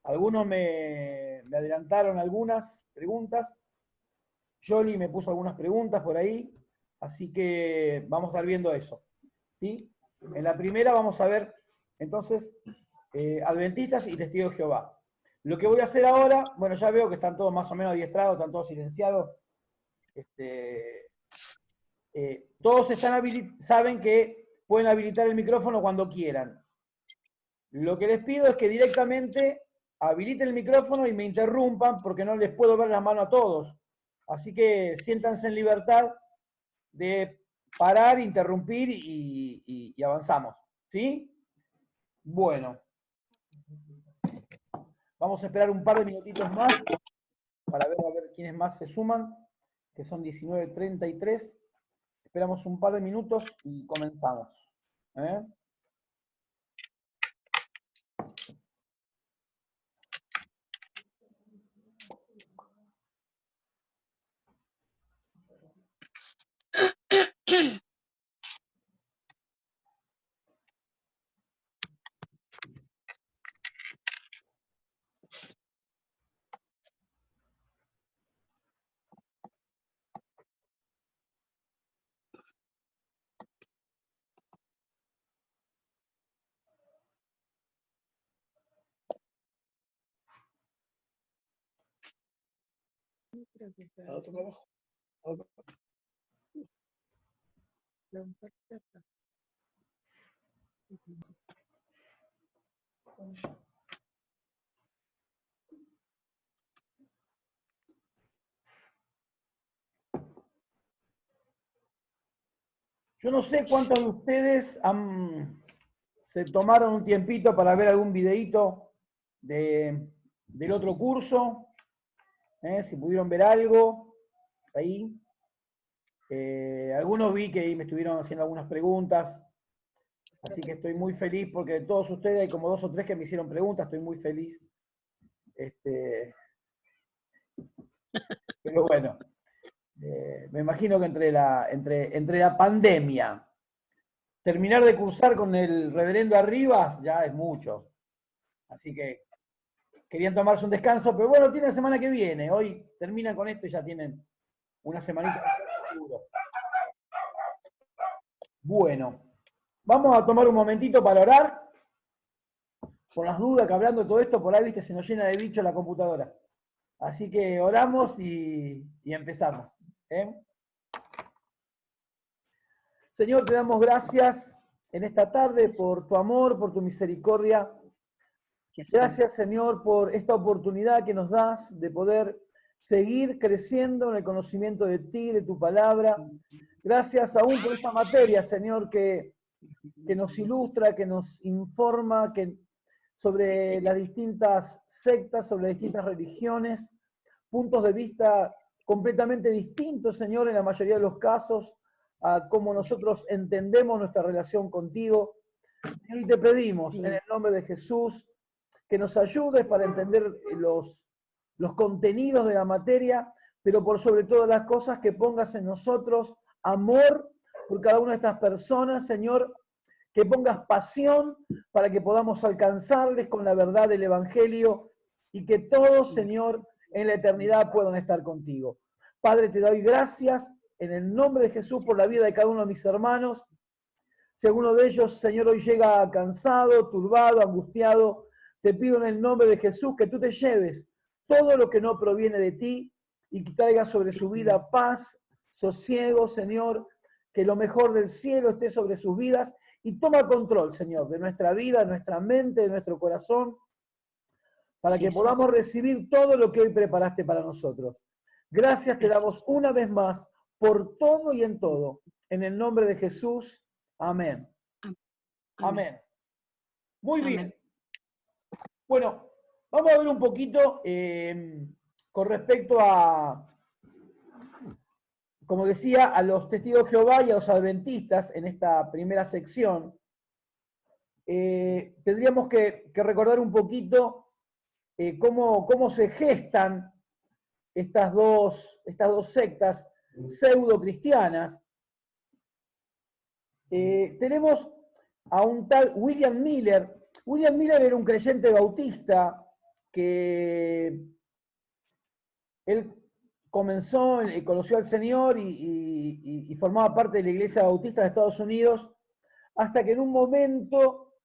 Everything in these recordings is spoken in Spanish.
Algunos me adelantaron algunas preguntas. Jolly me puso algunas preguntas por ahí, así que vamos a estar viendo eso. ¿Sí? En la primera vamos a ver, entonces, adventistas y testigos de Jehová. Lo que voy a hacer ahora, bueno, ya veo que están todos más o menos adiestrados, están todos silenciados. Todos saben que pueden habilitar el micrófono cuando quieran. Lo que les pido es que directamente habiliten el micrófono y me interrumpan porque no les puedo ver la mano a todos. Así que siéntanse en libertad de parar, interrumpir y avanzamos. ¿Sí? Bueno. Vamos a esperar un par de minutitos más para ver a ver quiénes más se suman, que son 19:33. Esperamos un par de minutos y comenzamos. ¿Eh? Yo no sé cuántos de ustedes se tomaron un tiempito para ver algún videíto del otro curso, si pudieron ver algo ahí. Algunos vi que ahí me estuvieron haciendo algunas preguntas, así que estoy muy feliz porque de todos ustedes hay como 2 o 3 que me hicieron preguntas, estoy muy feliz. Pero bueno, me imagino que entre la pandemia, terminar de cursar con el reverendo Arribas ya es mucho. Así que querían tomarse un descanso, pero bueno, tienen semana que viene. Hoy terminan con esto y ya tienen una semanita seguro. Bueno, vamos a tomar un momentito para orar. Por las dudas que hablando de todo esto, por ahí, viste, se nos llena de bicho la computadora. Así que oramos y empezamos. ¿Eh? Señor, te damos gracias en esta tarde por tu amor, por tu misericordia. Gracias, Señor, por esta oportunidad que nos das de poder seguir creciendo en el conocimiento de ti, de tu palabra. Gracias aún por esta materia, Señor, que nos ilustra, que nos informa sobre las distintas sectas, sobre las distintas religiones, puntos de vista completamente distintos, Señor, en la mayoría de los casos, a cómo nosotros entendemos nuestra relación contigo. Y te pedimos, en el nombre de Jesús, que nos ayudes para entender los contenidos de la materia, pero por sobre todas las cosas que pongas en nosotros amor por cada una de estas personas, Señor, que pongas pasión para que podamos alcanzarles con la verdad del Evangelio y que todos, Señor, en la eternidad puedan estar contigo. Padre, te doy gracias en el nombre de Jesús por la vida de cada uno de mis hermanos. Si alguno de ellos, Señor, hoy llega cansado, turbado, angustiado, te pido en el nombre de Jesús que tú te lleves todo lo que no proviene de ti y que traigas sobre su vida paz, sosiego, Señor, que lo mejor del cielo esté sobre sus vidas y toma control, Señor, de nuestra vida, de nuestra mente, de nuestro corazón, para que podamos recibir todo lo que hoy preparaste para nosotros. Gracias te damos una vez más por todo y en todo. En el nombre de Jesús. Amén. Amén. Muy bien. Bueno, vamos a ver un poquito con respecto a, como decía, a los testigos de Jehová y a los adventistas en esta primera sección. Tendríamos que recordar un poquito cómo se gestan estas dos sectas pseudo-cristianas. Tenemos a un tal William Miller. William Miller era un creyente bautista que él comenzó, conoció al Señor y formaba parte de la Iglesia Bautista de Estados Unidos, hasta que en un momento,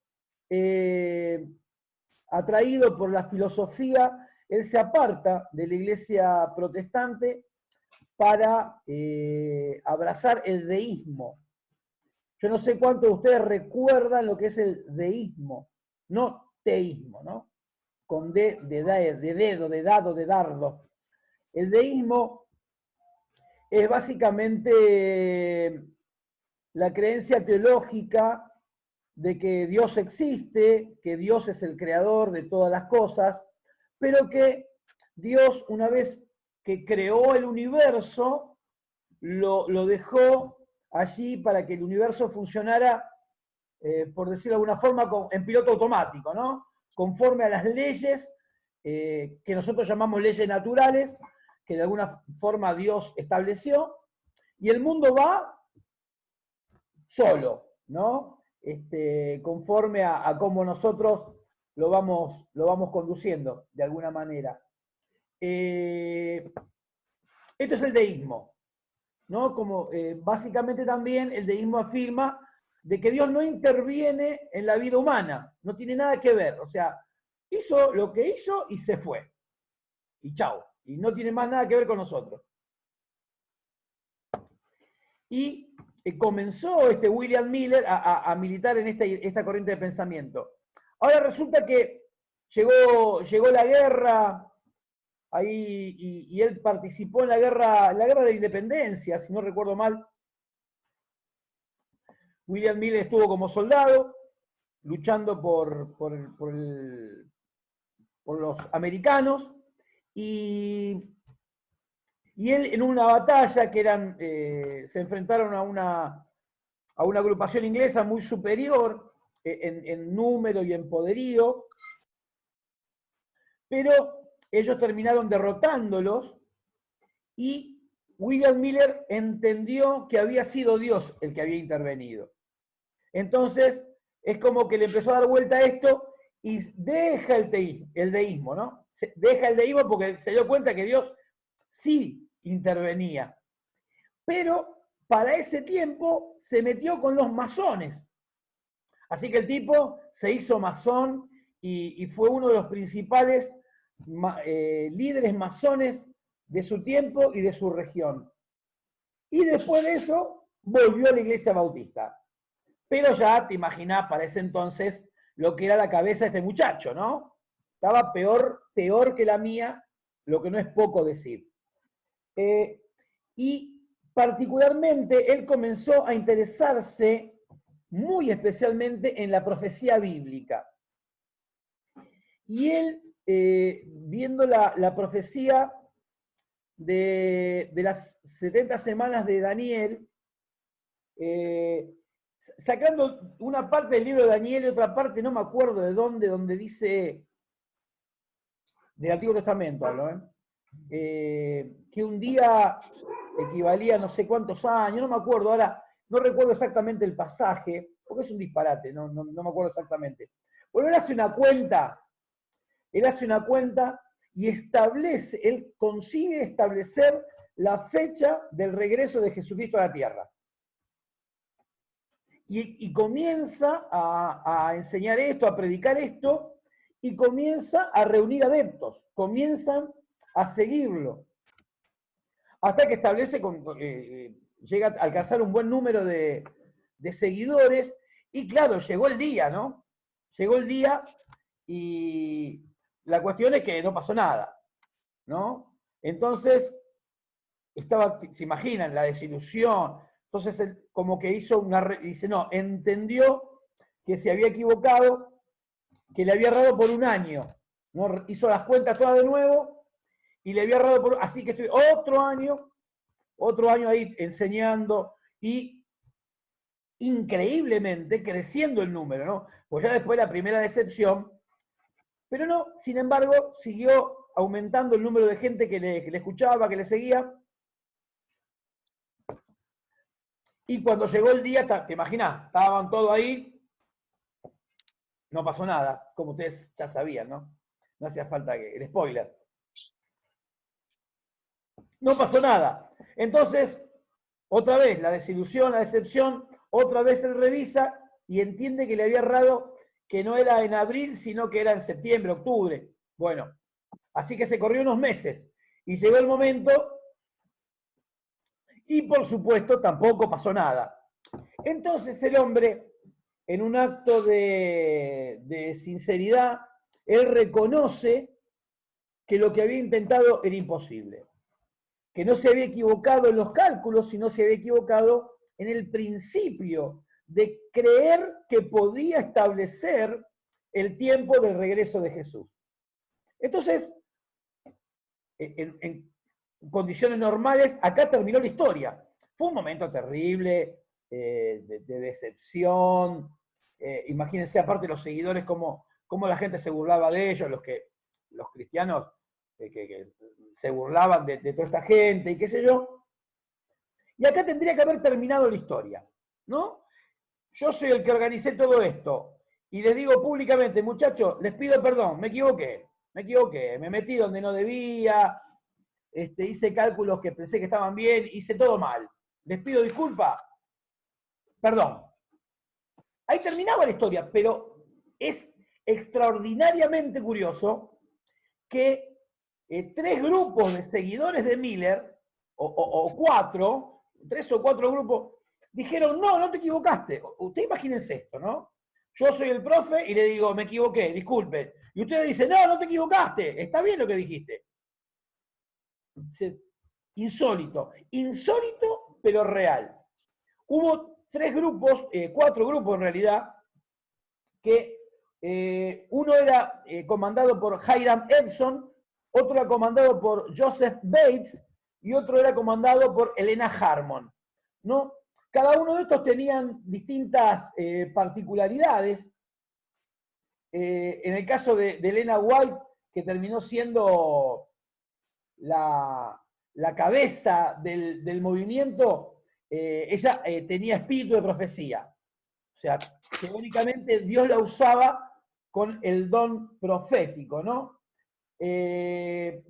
atraído por la filosofía, él se aparta de la Iglesia protestante para abrazar el deísmo. Yo no sé cuántos de ustedes recuerdan lo que es el deísmo, no teísmo, ¿no? Con D de dedo, de dado, de dardo. El deísmo es básicamente la creencia teológica de que Dios existe, que Dios es el creador de todas las cosas, pero que Dios, una vez que creó el universo, lo dejó allí para que el universo funcionara, por decirlo de alguna forma, en piloto automático, ¿no? Conforme a las leyes que nosotros llamamos leyes naturales, que de alguna forma Dios estableció, y el mundo va solo, ¿no? Conforme a cómo nosotros lo vamos conduciendo, de alguna manera. Esto es el deísmo, ¿no? Como básicamente también el deísmo afirma de que Dios no interviene en la vida humana, no tiene nada que ver, o sea, hizo lo que hizo y se fue, y chao, y no tiene más nada que ver con nosotros. Y comenzó William Miller a militar en esta corriente de pensamiento. Ahora resulta que llegó la guerra, ahí, y él participó en la guerra de la independencia, si no recuerdo mal. William Miller estuvo como soldado, luchando por los americanos, y él en una batalla que se enfrentaron a una agrupación inglesa muy superior en número y en poderío, pero ellos terminaron derrotándolos y William Miller entendió que había sido Dios el que había intervenido. Entonces, es como que le empezó a dar vuelta a esto y deja el deísmo, ¿no? Deja el deísmo porque se dio cuenta que Dios sí intervenía. Pero para ese tiempo se metió con los masones. Así que el tipo se hizo masón y fue uno de los principales líderes masones de su tiempo y de su región. Y después de eso volvió a la Iglesia Bautista. Pero ya te imaginás para ese entonces lo que era la cabeza de este muchacho, ¿no? Estaba peor que la mía, lo que no es poco decir. Y particularmente él comenzó a interesarse muy especialmente en la profecía bíblica. Y él, viendo la profecía de las 70 semanas de Daniel, sacando una parte del libro de Daniel y otra parte, no me acuerdo de dónde, donde dice, del Antiguo Testamento hablo, que un día equivalía a no sé cuántos años, no me acuerdo ahora, no recuerdo exactamente el pasaje, porque es un disparate, no me acuerdo exactamente. Bueno, él hace una cuenta y él consigue establecer la fecha del regreso de Jesucristo a la tierra. Y comienza a enseñar esto, a predicar esto, y comienza a reunir adeptos, comienzan a seguirlo, hasta que establece, llega a alcanzar un buen número de seguidores, y claro, llegó el día, ¿no? Llegó el día y la cuestión es que no pasó nada, ¿no? Entonces, se imaginan la desilusión. Entonces él como que dice, no, entendió que se había equivocado, que le había errado por un año, ¿no? Hizo las cuentas todas de nuevo y le había errado así que estoy otro año ahí enseñando y increíblemente creciendo el número, ¿no? Pues ya después de la primera decepción, pero no, sin embargo, siguió aumentando el número de gente que le escuchaba, que le seguía. Y cuando llegó el día, te imaginás, estaban todos ahí, no pasó nada, como ustedes ya sabían, ¿no? No hacía falta que el spoiler. No pasó nada. Entonces, otra vez la desilusión, la decepción, otra vez él revisa y entiende que le había errado, que no era en abril, sino que era en septiembre, octubre. Bueno, así que se corrió unos meses y llegó el momento y por supuesto tampoco pasó nada. Entonces el hombre, en un acto de sinceridad, él reconoce que lo que había intentado era imposible, que no se había equivocado en los cálculos, sino se había equivocado en el principio de creer que podía establecer el tiempo del regreso de Jesús. Entonces, en condiciones normales, acá terminó la historia. Fue un momento terrible, de decepción. Imagínense, aparte los seguidores, cómo la gente se burlaba de ellos, los cristianos que se burlaban de toda esta gente y qué sé yo. Y acá tendría que haber terminado la historia, ¿no? Yo soy el que organicé todo esto y les digo públicamente, muchachos, les pido perdón, me equivoqué, me metí donde no debía, hice cálculos que pensé que estaban bien, hice todo mal. Les pido disculpas, perdón. Ahí terminaba la historia, pero es extraordinariamente curioso que 3 grupos de seguidores de Miller, o 4, 3 o 4 grupos, dijeron, no, no te equivocaste. Ustedes imagínense esto, ¿no? Yo soy el profe y le digo, me equivoqué, disculpen. Y ustedes dicen, no, no te equivocaste, está bien lo que dijiste. Insólito, insólito, pero real. Hubo 3 grupos, 4 grupos en realidad, que uno era comandado por Hiram Edson, otro era comandado por Joseph Bates y otro era comandado por Elena Harmon, ¿no? Cada uno de estos tenían distintas particularidades. En el caso de Elena White, que terminó siendo la cabeza del movimiento, ella tenía espíritu de profecía. O sea, teóricamente Dios la usaba con el don profético, ¿no? El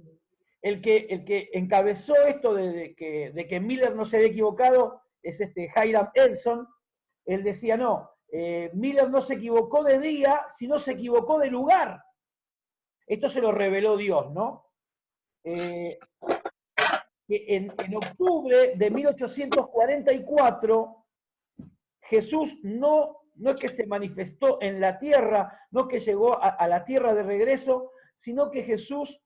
que encabezó esto de que Miller no se había equivocado es Hiram Edson. Él decía, no, Miller no se equivocó de día, sino se equivocó de lugar. Esto se lo reveló Dios, ¿no? Que en octubre de 1844, Jesús no es que se manifestó en la tierra, no es que llegó a la tierra de regreso, sino que Jesús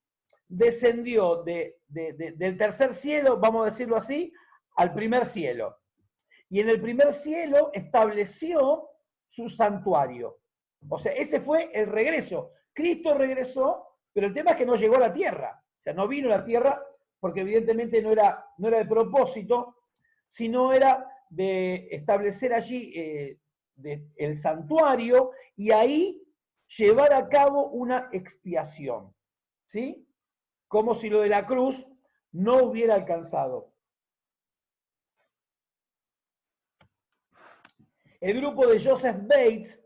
descendió del tercer cielo, vamos a decirlo así, al primer cielo. Y en el primer cielo estableció su santuario. O sea, ese fue el regreso. Cristo regresó, pero el tema es que no llegó a la tierra. O sea, no vino a la tierra porque evidentemente no era de propósito, sino era de establecer allí el santuario y ahí llevar a cabo una expiación, ¿sí? Como si lo de la cruz no hubiera alcanzado. El grupo de Joseph Bates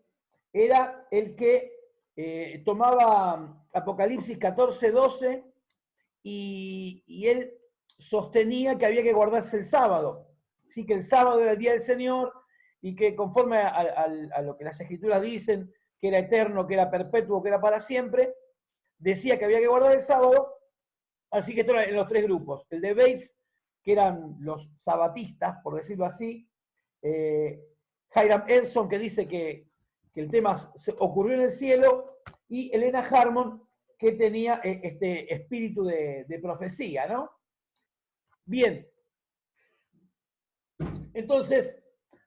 era el que tomaba Apocalipsis 14:12 y él sostenía que había que guardarse el sábado. ¿Sí? Que el sábado era el día del Señor y que conforme a lo que las Escrituras dicen, que era eterno, que era perpetuo, que era para siempre, decía que había que guardar el sábado. Así que esto eran los 3 grupos. El de Bates, que eran los sabatistas, por decirlo así. Hiram Edson, que dice que el tema ocurrió en el cielo. Y Elena Harmon, que tenía este espíritu de profecía, ¿no? Bien. Entonces,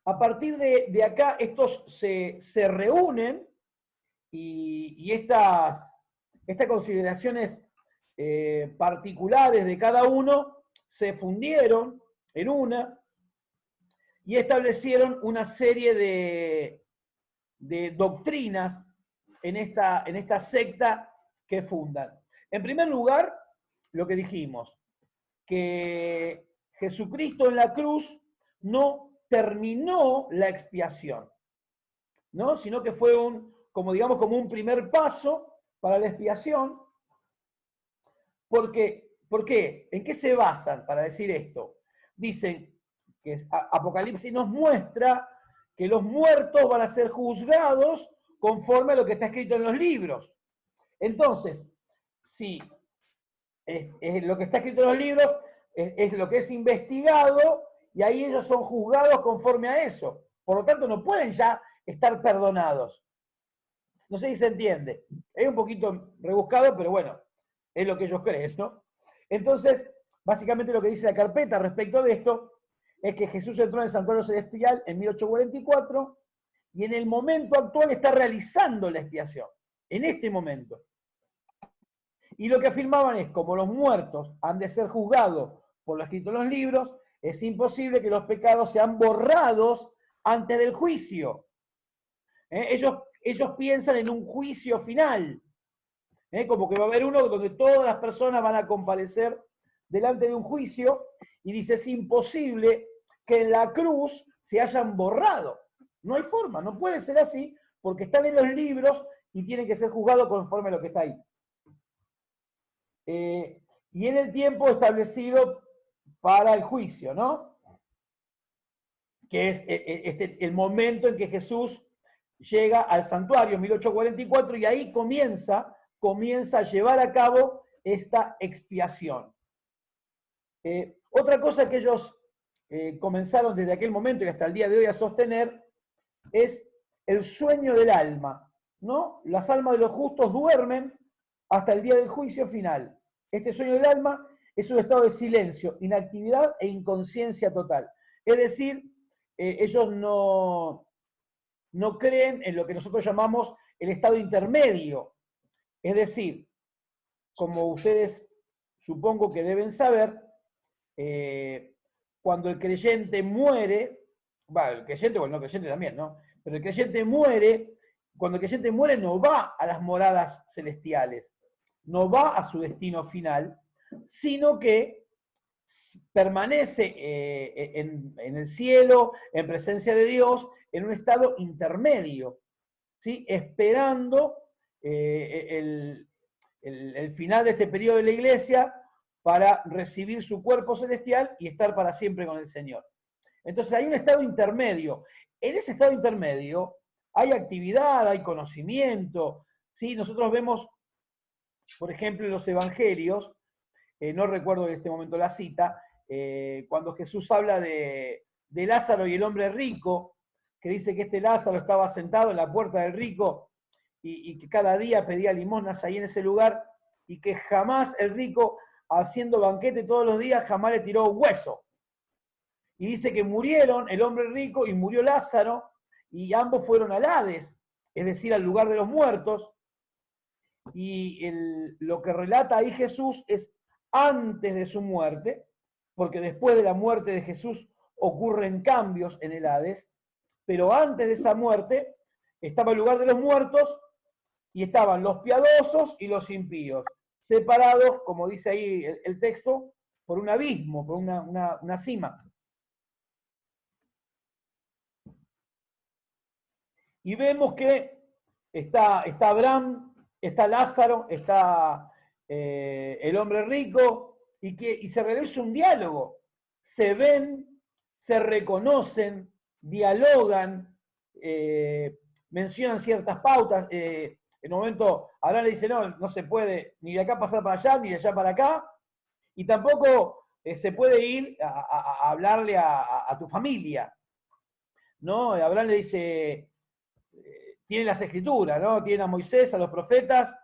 a partir de acá, estos se reúnen y estas consideraciones particulares de cada uno se fundieron en una y establecieron una serie de doctrinas en esta secta que fundan. En primer lugar, lo que dijimos, que Jesucristo en la cruz no terminó la expiación, ¿no? Sino que fue como un primer paso para la expiación, ¿Por qué? ¿En qué se basan para decir esto? Dicen que Apocalipsis nos muestra que los muertos van a ser juzgados conforme a lo que está escrito en los libros. Entonces, si es lo que está escrito en los libros es lo que es investigado, y ahí ellos son juzgados conforme a eso. Por lo tanto, no pueden ya estar perdonados. No sé si se entiende. Es un poquito rebuscado, pero bueno, es lo que ellos creen, ¿no? Entonces, básicamente lo que dice la carpeta respecto de esto es que Jesús entró en el santuario celestial en 1844 y en el momento actual está realizando la expiación. En este momento. Y lo que afirmaban es, como los muertos han de ser juzgados por lo escrito en los libros, es imposible que los pecados sean borrados antes del juicio. Ellos piensan en un juicio final, como que va a haber uno donde todas las personas van a comparecer delante de un juicio, y dice, es imposible que en la cruz se hayan borrado. No hay forma, no puede ser así, porque están en los libros y tienen que ser juzgados conforme a lo que está ahí. Y en el tiempo establecido para el juicio, ¿no? Que es el momento en que Jesús llega al santuario, 1844, y ahí comienza a llevar a cabo esta expiación. Otra cosa que ellos comenzaron desde aquel momento y hasta el día de hoy a sostener es el sueño del alma, ¿no? Las almas de los justos duermen hasta el día del juicio final. Este sueño del alma es un estado de silencio, inactividad e inconsciencia total. Es decir, ellos no creen en lo que nosotros llamamos el estado intermedio. Es decir, como ustedes supongo que deben saber, cuando el creyente muere, bueno, el creyente o el no creyente también, ¿no? Pero el creyente muere, cuando el creyente muere no va a las moradas celestiales, no va a su destino final, sino que permanece en el cielo, en presencia de Dios, en un estado intermedio, ¿sí? Esperando el final de este periodo de la iglesia para recibir su cuerpo celestial y estar para siempre con el Señor. Entonces hay un estado intermedio. En ese estado intermedio hay actividad, hay conocimiento, ¿sí? Nosotros vemos, por ejemplo, en los evangelios, no recuerdo en este momento la cita, cuando Jesús habla de Lázaro y el hombre rico, que dice que este Lázaro estaba sentado en la puerta del rico y que cada día pedía limosnas ahí en ese lugar, y que jamás el rico, haciendo banquete todos los días, jamás le tiró un hueso. Y dice que murieron el hombre rico y murió Lázaro, y ambos fueron al Hades, es decir, al lugar de los muertos. Y lo que relata ahí Jesús es antes de su muerte, porque después de la muerte de Jesús ocurren cambios en el Hades, pero antes de esa muerte estaba el lugar de los muertos y estaban los piadosos y los impíos, separados, como dice ahí el texto, por un abismo, por una cima. Y vemos que está Abraham, está Lázaro, está el hombre rico, y se realiza un diálogo. Se ven, se reconocen, dialogan, mencionan ciertas pautas. En un momento Abraham le dice, no se puede ni de acá pasar para allá, ni de allá para acá, y tampoco se puede ir a hablarle a tu familia, ¿no? Abraham le dice, tiene las escrituras, ¿no? Tienen a Moisés, a los profetas.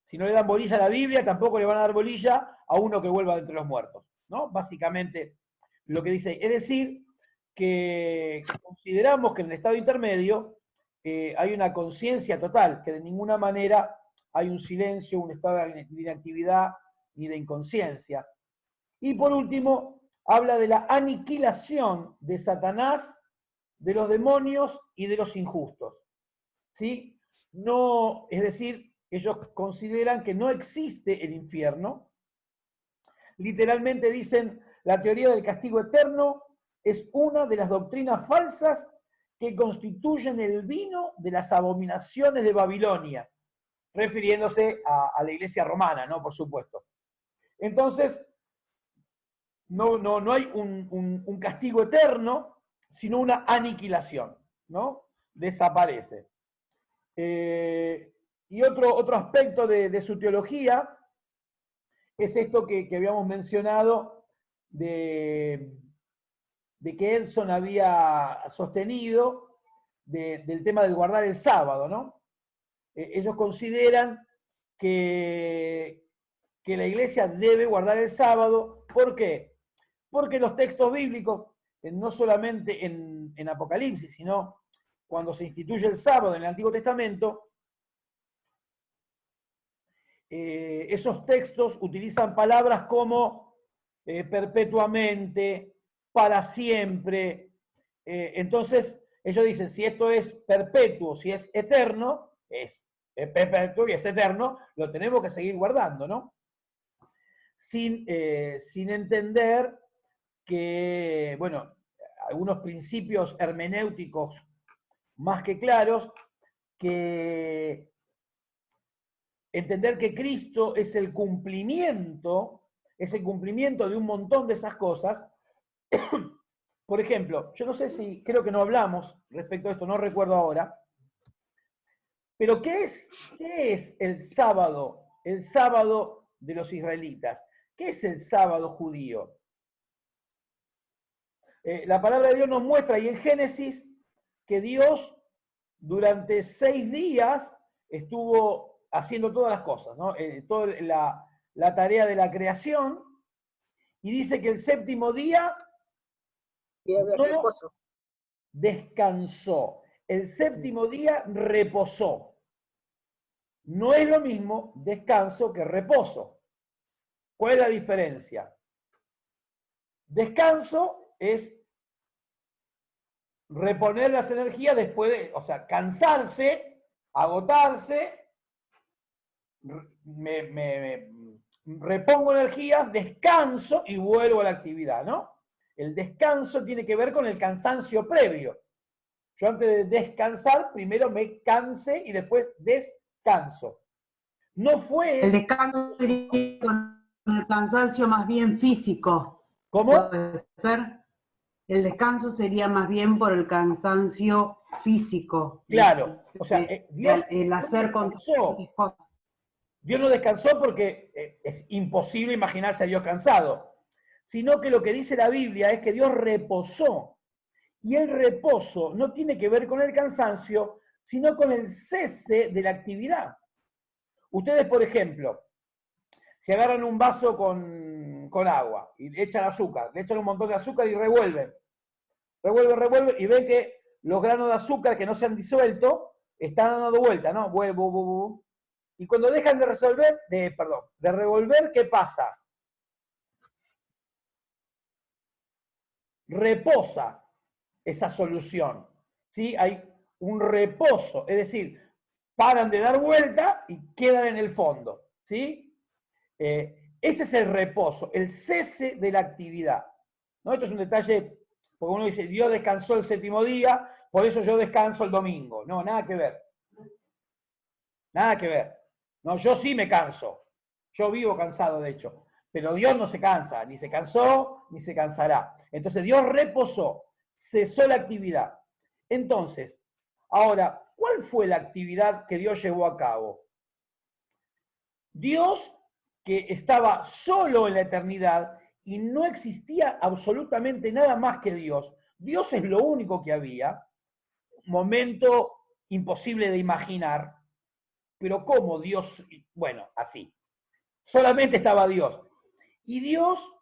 Si no le dan bolilla a la Biblia, tampoco le van a dar bolilla a uno que vuelva de entre los muertos, ¿no? Básicamente lo que dice. Es decir, que consideramos que en el estado intermedio hay una conciencia total, que de ninguna manera hay un silencio, un estado de inactividad ni de inconsciencia. Y por último, habla de la aniquilación de Satanás, de los demonios y de los injustos. ¿Sí? No, es decir, ellos consideran que no existe el infierno. Literalmente dicen, la teoría del castigo eterno es una de las doctrinas falsas que constituyen el vino de las abominaciones de Babilonia, refiriéndose a la iglesia romana, ¿no? Por supuesto. Entonces, no hay un castigo eterno, sino una aniquilación, ¿no? Desaparece. Y otro aspecto de su teología es esto que habíamos mencionado de que Edson había sostenido del tema del guardar el sábado, ¿no? Ellos consideran que la iglesia debe guardar el sábado. ¿Por qué? Porque los textos bíblicos, no solamente en Apocalipsis, sino cuando se instituye el sábado en el Antiguo Testamento, esos textos utilizan palabras como perpetuamente, para siempre. Entonces, ellos dicen, si esto es perpetuo, si es eterno, es perpetuo y es eterno, lo tenemos que seguir guardando, ¿no? Sin entender que, bueno, algunos principios hermenéuticos más que claros, que entender que Cristo es el cumplimiento de un montón de esas cosas. Por ejemplo, yo no sé si, creo que no hablamos respecto a esto, no recuerdo ahora, pero ¿qué es el sábado? El sábado de los israelitas. ¿Qué es el sábado judío? La palabra de Dios nos muestra ahí en Génesis que Dios durante 6 días estuvo haciendo todas las cosas, ¿no? Toda la tarea de la creación, y dice que el séptimo día no descansó. El séptimo día reposó. No es lo mismo descanso que reposo. ¿Cuál es la diferencia? Descanso es reponer las energías después de, o sea, cansarse, agotarse, me repongo energías, descanso y vuelvo a la actividad, ¿no? El descanso tiene que ver con el cansancio previo. Yo antes de descansar, primero me canse y después descanso. No fue eso. El descanso sería con el cansancio más bien físico. ¿Cómo? ¿Puede ser? El descanso sería más bien por el cansancio físico. Claro. O sea, Dios el hacer no descansó. cosas. Dios no descansó porque es imposible imaginarse a Dios cansado, sino que lo que dice la Biblia es que Dios reposó. Y el reposo no tiene que ver con el cansancio, sino con el cese de la actividad. Ustedes, por ejemplo, si agarran un vaso con agua y le echan azúcar, le echan un montón de azúcar y revuelven, y ven que los granos de azúcar que no se han disuelto están dando vuelta, ¿no? Y cuando dejan de revolver, ¿qué pasa? Reposa esa solución, ¿sí? Hay un reposo, es decir, paran de dar vuelta y quedan en el fondo, ¿sí? Ese es el reposo, el cese de la actividad, ¿no? Esto es un detalle, porque uno dice, Dios descansó el séptimo día, por eso yo descanso el domingo. No, nada que ver. Nada que ver. No, yo sí me canso. Yo vivo cansado, de hecho. Pero Dios no se cansa, ni se cansó, ni se cansará. Entonces Dios reposó, cesó la actividad. Entonces, ahora, ¿cuál fue la actividad que Dios llevó a cabo? Dios, que estaba solo en la eternidad y no existía absolutamente nada más que Dios. Dios es lo único que había. Momento imposible de imaginar. Pero ¿cómo Dios? Bueno, así. Solamente estaba Dios. Y Dios,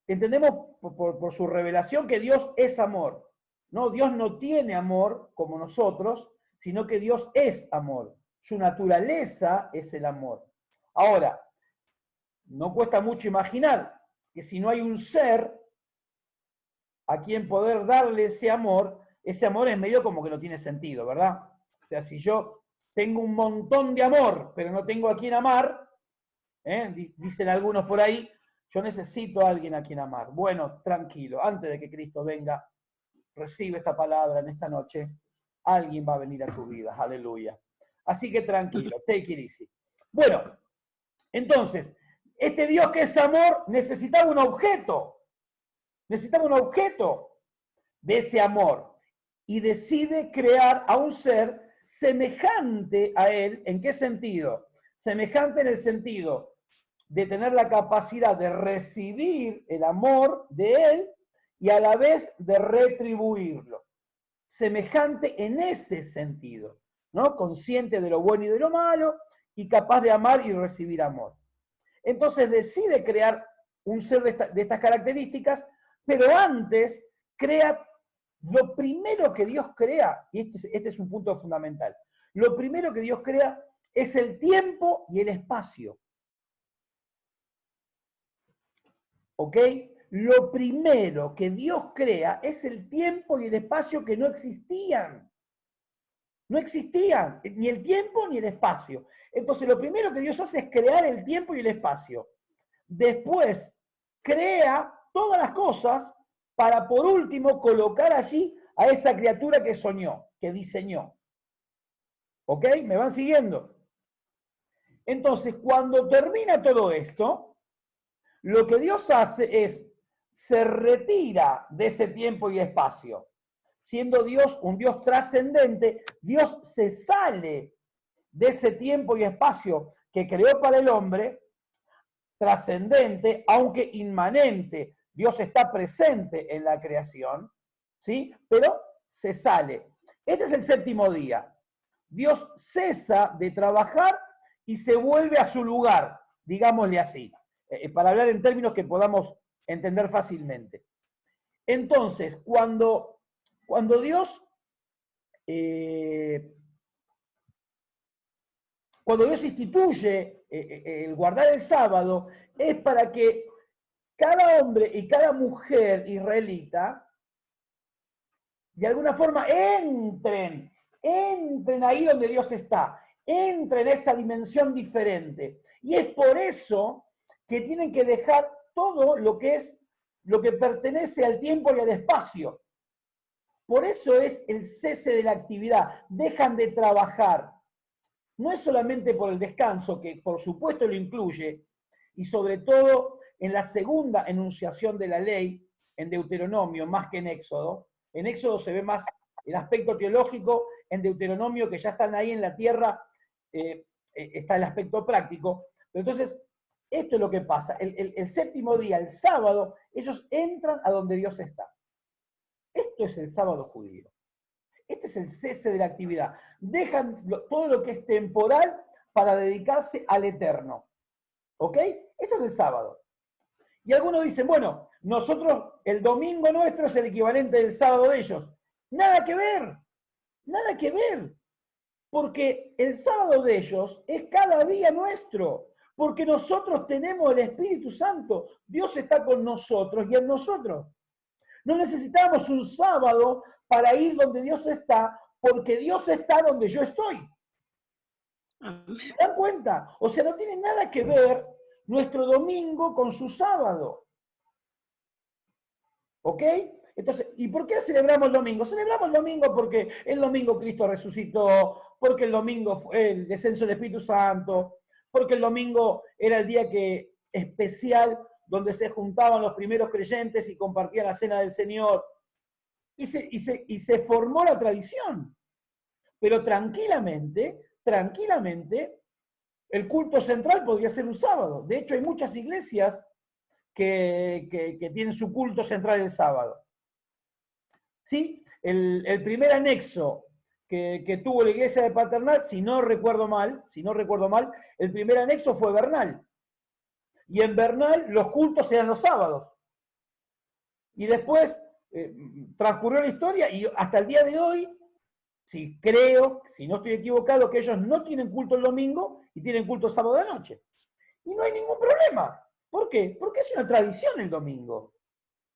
entendemos por su revelación que Dios es amor. No, Dios no tiene amor como nosotros, sino que Dios es amor. Su naturaleza es el amor. Ahora, no cuesta mucho imaginar que si no hay un ser a quien poder darle ese amor es medio como que no tiene sentido, ¿verdad? O sea, si yo tengo un montón de amor, pero no tengo a quien amar, dicen algunos por ahí, yo necesito a alguien a quien amar. Bueno, tranquilo, antes de que Cristo venga, recibe esta palabra en esta noche, alguien va a venir a tu vida, aleluya. Así que tranquilo, take it easy. Bueno, Entonces, este Dios que es amor necesitaba un objeto de ese amor y decide crear a un ser semejante a él. ¿En qué sentido? Semejante en el sentido de tener la capacidad de recibir el amor de él y a la vez de retribuirlo. Semejante en ese sentido, ¿no? Consciente de lo bueno y de lo malo y capaz de amar y recibir amor. Entonces decide crear un ser de estas características, pero antes crea lo primero que Dios crea, y este es un punto fundamental, lo primero que Dios crea es el tiempo y el espacio. ¿Ok? Lo primero que Dios crea es el tiempo y el espacio que no existían. No existían ni el tiempo ni el espacio. Entonces lo primero que Dios hace es crear el tiempo y el espacio. Después crea todas las cosas para por último colocar allí a esa criatura que soñó, que diseñó. ¿Ok? ¿Me van siguiendo? Entonces, cuando termina todo esto, lo que Dios hace es, se retira de ese tiempo y espacio. Siendo Dios un Dios trascendente, Dios se sale de ese tiempo y espacio que creó para el hombre, trascendente, aunque inmanente. Dios está presente en la creación, ¿sí? Pero se sale. Este es el séptimo día. Dios cesa de trabajar y se vuelve a su lugar, digámosle así, para hablar en términos que podamos entender fácilmente. Entonces, cuando Dios instituye el guardar el sábado, es para que cada hombre y cada mujer israelita, de alguna forma, entren ahí donde Dios está, entren en esa dimensión diferente. Y es por eso que tienen que dejar todo lo que pertenece al tiempo y al espacio. Por eso es el cese de la actividad. Dejan de trabajar. No es solamente por el descanso, que por supuesto lo incluye, y sobre todo en la segunda enunciación de la ley, en Deuteronomio, más que en Éxodo. En Éxodo se ve más el aspecto teológico, en Deuteronomio, que ya están ahí en la tierra, está el aspecto práctico. Pero entonces, esto es lo que pasa. El séptimo día, el sábado, ellos entran a donde Dios está. Esto es el sábado judío. Este es el cese de la actividad. Dejan todo lo que es temporal para dedicarse al eterno. ¿Ok? Esto es el sábado. Y algunos dicen, bueno, nosotros, el domingo nuestro es el equivalente del sábado de ellos. Nada que ver. Nada que ver. Porque el sábado de ellos es cada día nuestro. Porque nosotros tenemos el Espíritu Santo. Dios está con nosotros y en nosotros. No necesitamos un sábado para ir donde Dios está, porque Dios está donde yo estoy. ¿Se dan cuenta? O sea, no tiene nada que ver nuestro domingo con su sábado. ¿Ok? Entonces, ¿y por qué celebramos el domingo? Celebramos el domingo porque el domingo Cristo resucitó, porque el domingo fue el descenso del Espíritu Santo, porque el domingo era el día especial donde se juntaban los primeros creyentes y compartían la cena del Señor. Y se formó la tradición. Pero tranquilamente, el culto central podría ser un sábado. De hecho, hay muchas iglesias que tienen su culto central el sábado. ¿Sí? El primer anexo que tuvo la iglesia de Paternal, si no recuerdo mal, el primer anexo fue Bernal. Y en Bernal los cultos eran los sábados. Y después transcurrió la historia y hasta el día de hoy, si no estoy equivocado, que ellos no tienen culto el domingo y tienen culto el sábado de noche. Y no hay ningún problema. ¿Por qué? Porque es una tradición el domingo.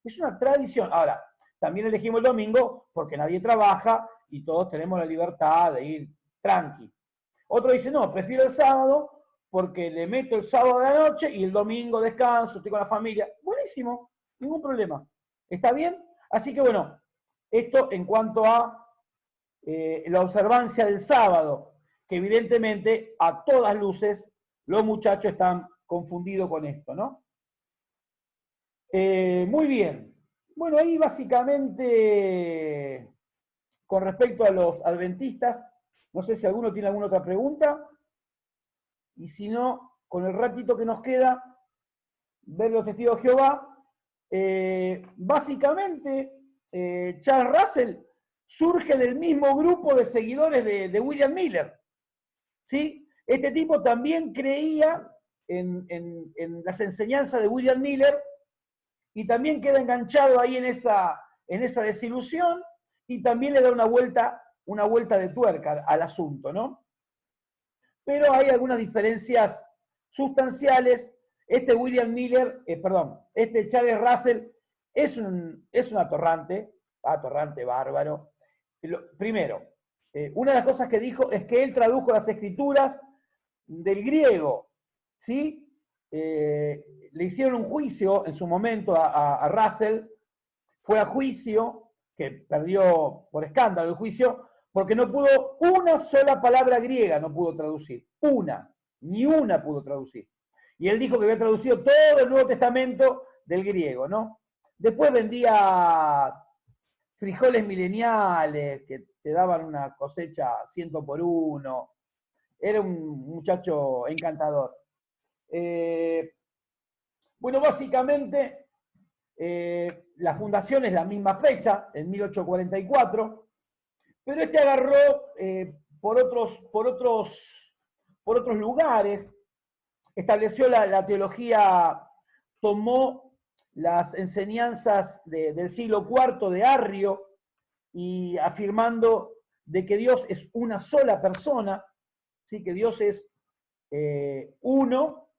Es una tradición. Ahora, también elegimos el domingo porque nadie trabaja y todos tenemos la libertad de ir tranqui. Otro dice, no, prefiero el sábado porque le meto el sábado de la noche y el domingo descanso, estoy con la familia. Buenísimo, ningún problema. ¿Está bien? Así que bueno, esto en cuanto a la observancia del sábado, que evidentemente a todas luces los muchachos están confundidos con esto, ¿no? Muy bien. Bueno, ahí básicamente, con respecto a los adventistas, no sé si alguno tiene alguna otra pregunta, y si no, con el ratito que nos queda, ver los testigos de Jehová. Básicamente, Charles Russell surge del mismo grupo de seguidores de William Miller, ¿sí? Este tipo también creía en las enseñanzas de William Miller y también queda enganchado ahí en esa desilusión y también le da una vuelta de tuerca al asunto, ¿no? Pero hay algunas diferencias sustanciales. Este Charles Russell es un atorrante bárbaro. Primero, una de las cosas que dijo es que él tradujo las escrituras del griego, ¿sí? Le hicieron un juicio en su momento a Russell, fue a juicio, que perdió por escándalo el juicio, porque no pudo una sola palabra griega, no pudo traducir. Ni una pudo traducir. Y él dijo que había traducido todo el Nuevo Testamento del griego, ¿no? Después vendía frijoles mileniales, que te daban una cosecha 100 por 1. Era un muchacho encantador. Bueno, básicamente, la fundación es la misma fecha, en 1844, pero este agarró por otros lugares, estableció la teología, tomó las enseñanzas del siglo IV de Arrio y afirmando de que Dios es una sola persona, ¿sí? Que Dios es uno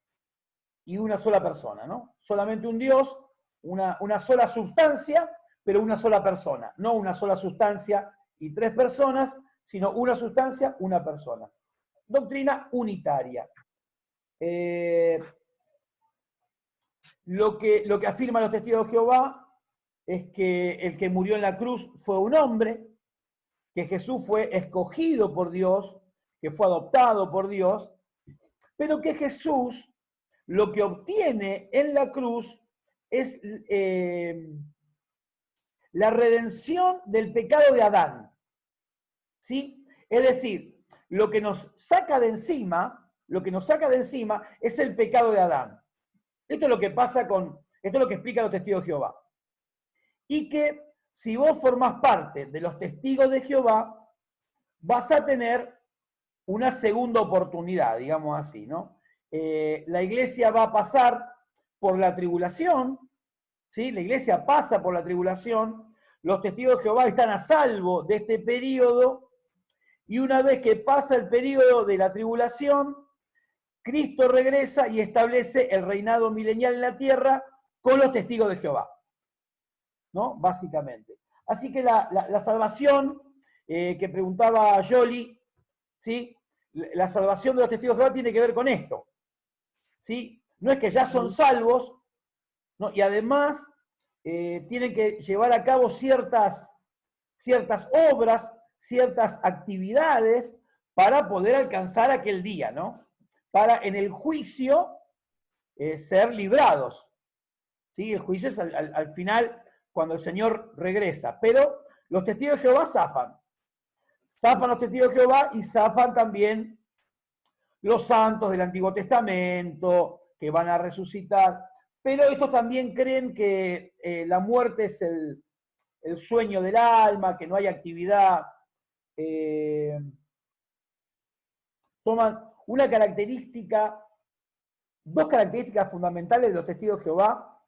y una sola persona, ¿no? Solamente un Dios, una sola sustancia, pero una sola persona, no una sola sustancia y tres personas, sino una sustancia, una persona. Doctrina unitaria. Lo que afirman los testigos de Jehová es que el que murió en la cruz fue un hombre, que Jesús fue escogido por Dios, que fue adoptado por Dios, pero que Jesús lo que obtiene en la cruz es la redención del pecado de Adán, ¿sí? Es decir, lo que nos saca de encima es el pecado de Adán. Esto es lo que explica los testigos de Jehová. Y que si vos formás parte de los testigos de Jehová, vas a tener una segunda oportunidad, digamos así, ¿no? La iglesia va a pasar por la tribulación, ¿sí? La iglesia pasa por la tribulación, los testigos de Jehová están a salvo de este periodo, y una vez que pasa el periodo de la tribulación, Cristo regresa y establece el reinado milenial en la tierra con los testigos de Jehová, ¿no? Básicamente. Así que la salvación que preguntaba Jolie, ¿sí? La salvación de los testigos de Jehová tiene que ver con esto, ¿sí? No es que ya son salvos, ¿no? Y además tienen que llevar a cabo ciertas obras, ciertas actividades para poder alcanzar aquel día, ¿no? Para en el juicio ser librados, ¿sí? El juicio es al final cuando el Señor regresa, pero los testigos de Jehová zafan los testigos de Jehová y zafan también los santos del Antiguo Testamento que van a resucitar, pero estos también creen que la muerte es el sueño del alma, que no hay actividad. Toman dos características fundamentales de los testigos de Jehová.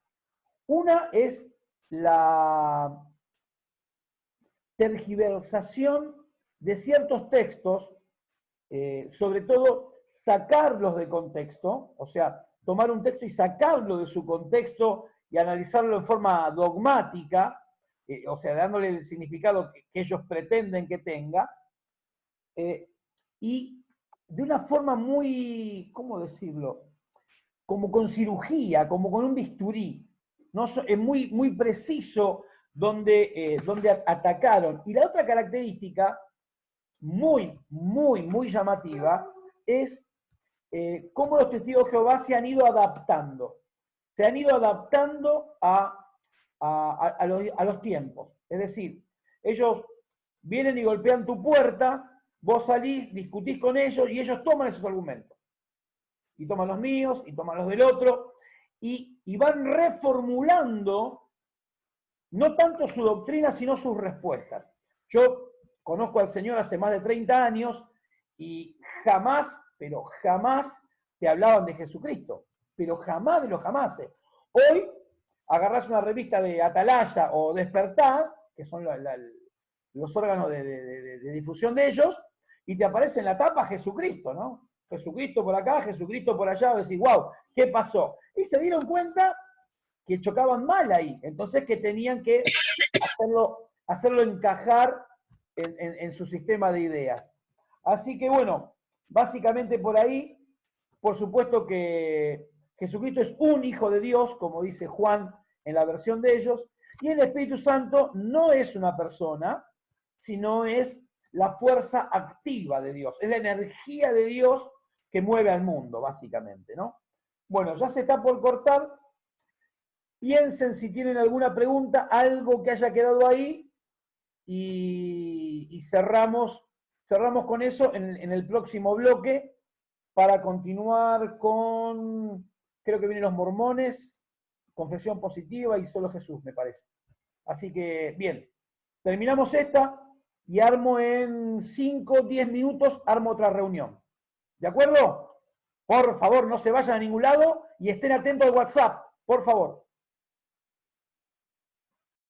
Una es la tergiversación de ciertos textos, sobre todo sacarlos de contexto, o sea, tomar un texto y sacarlo de su contexto y analizarlo en forma dogmática, o sea, dándole el significado que ellos pretenden que tenga, y de una forma muy, ¿cómo decirlo? Como con cirugía, como con un bisturí, ¿no? Es muy, muy preciso donde atacaron. Y la otra característica, muy, muy, muy llamativa, es cómo los testigos de Jehová se han ido adaptando. Se han ido adaptando a los tiempos. Es decir, ellos vienen y golpean tu puerta, vos salís, discutís con ellos y ellos toman esos argumentos. Y toman los míos, y toman los del otro, y van reformulando no tanto su doctrina, sino sus respuestas. Yo conozco al Señor hace más de 30 años y jamás, pero jamás te hablaban de Jesucristo. Pero jamás de los jamases. Hoy agarrás una revista de Atalaya o Despertar, que son los órganos de difusión de ellos, y te aparece en la tapa Jesucristo, ¿no? Jesucristo por acá, Jesucristo por allá, y decís, wow, ¿qué pasó? Y se dieron cuenta que chocaban mal ahí, entonces que tenían que hacerlo encajar en su sistema de ideas. Así que bueno, básicamente por ahí, por supuesto que Jesucristo es un hijo de Dios, como dice Juan en la versión de ellos, y el Espíritu Santo no es una persona, sino es la fuerza activa de Dios, es la energía de Dios que mueve al mundo, básicamente, ¿no? Bueno, ya se está por cortar. Piensen si tienen alguna pregunta, algo que haya quedado ahí, y cerramos con eso en el próximo bloque para continuar con, creo que vienen los mormones, confesión positiva y solo Jesús, me parece. Así que, bien, terminamos esta y armo en 5 o 10 minutos, armo otra reunión. ¿De acuerdo? Por favor, no se vayan a ningún lado y estén atentos al WhatsApp, por favor.